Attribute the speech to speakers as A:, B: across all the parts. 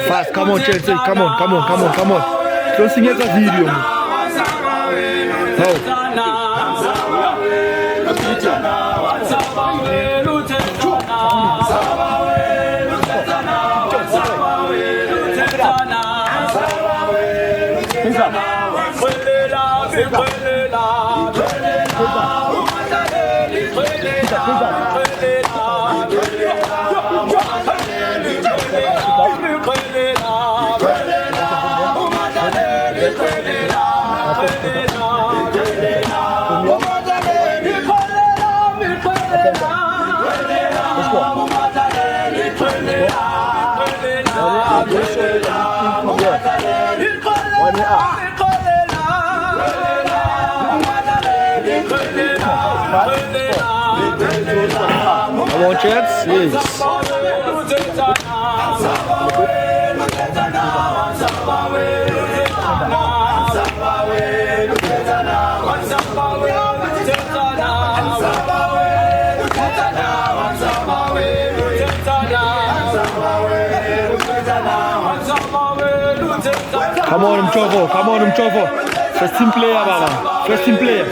A: Fast, come on, Chelsea. Come on. Don't sing as a video. No. Come on, Chats. Yes. Come on, Mchovo. First team player, Baba. First team player.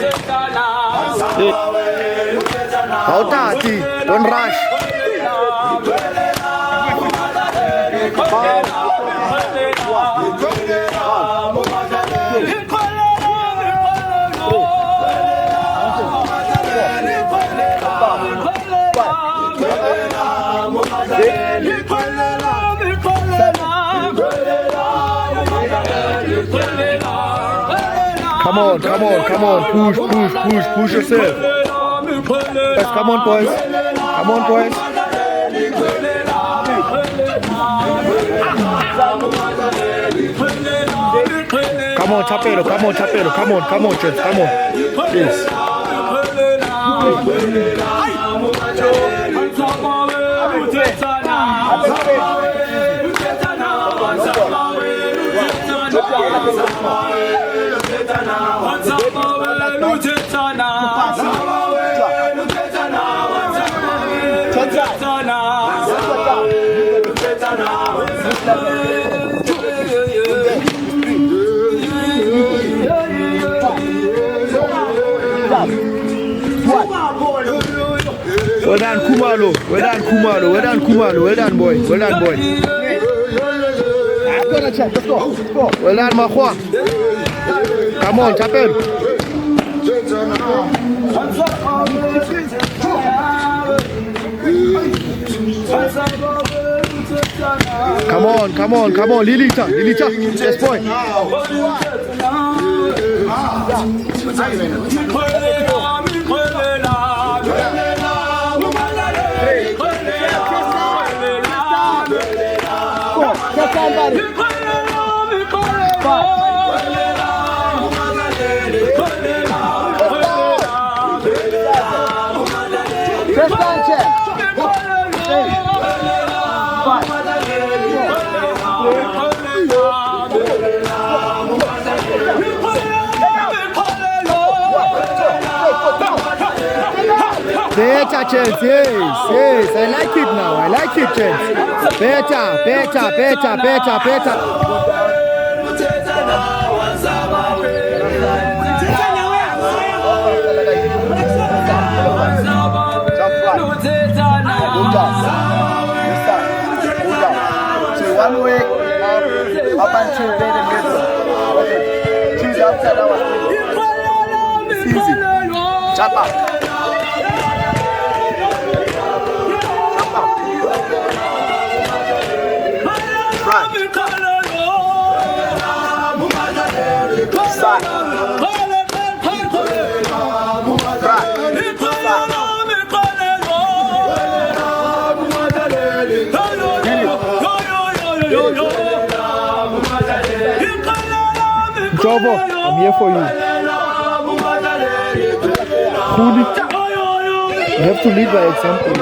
A: Hautati, don't rush. Come on, push yourself. Yes, come on, boys. Come on, Chapelo. Come on, Chelsea. Come on. Yes. Well done, Kumalo. Well done, boy. Let's go. Well done, Mahua. Come on, Chapel. Come on. Lilita. Yes, boy. Better, Chelsea, yes. I like it now. Chelsea. Better.
B: One week up until then the choose outside our it's easy. Chapa.
A: Jovo, I'm here for you. You have to lead by example.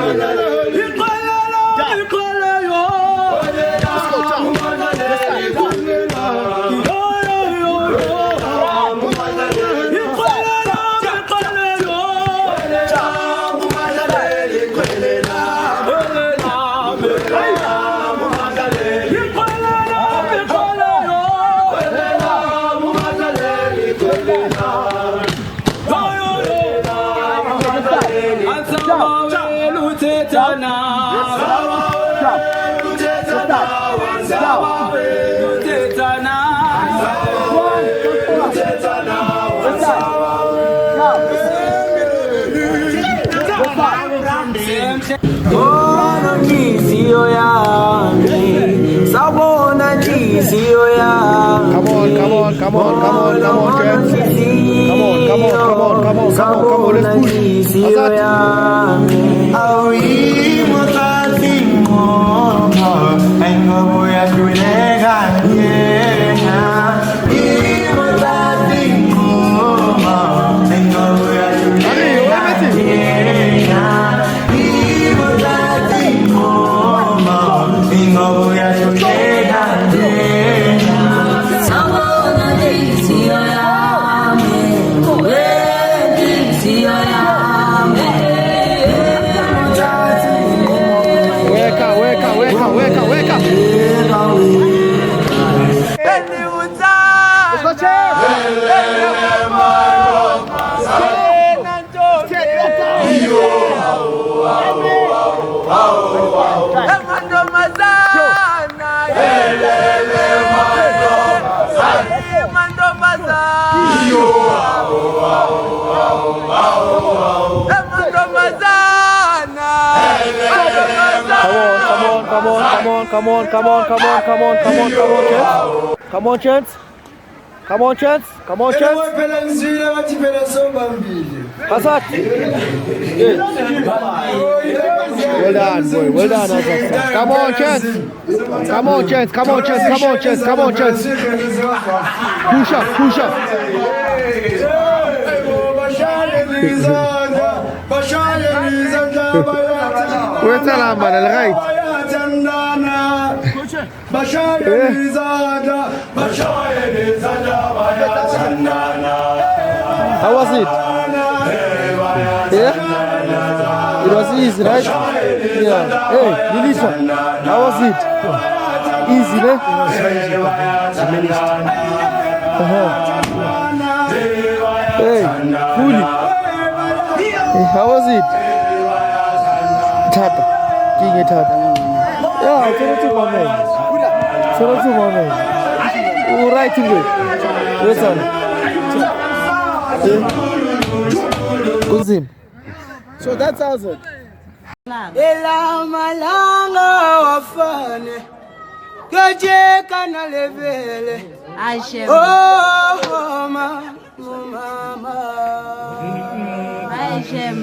A: Come on, gents. Come on, let's push. Come on, chance. Hazard. Well done, boy. Well done, Hazard. Come on, chance. Push up. Where's that man? Al right. How was it? Yeah? It was easy, right? Yeah. Hey, Lilisa, how was it? Easy, right? Hey, Fully. Hey, how was it? Tata. King it Tata. Yeah, turn to my man. Right away. Where's on? Kuzim. So that's awesome.
C: Ela malanga wafane Kaje kana levele
D: Aishem.
C: Oh mama Aishem.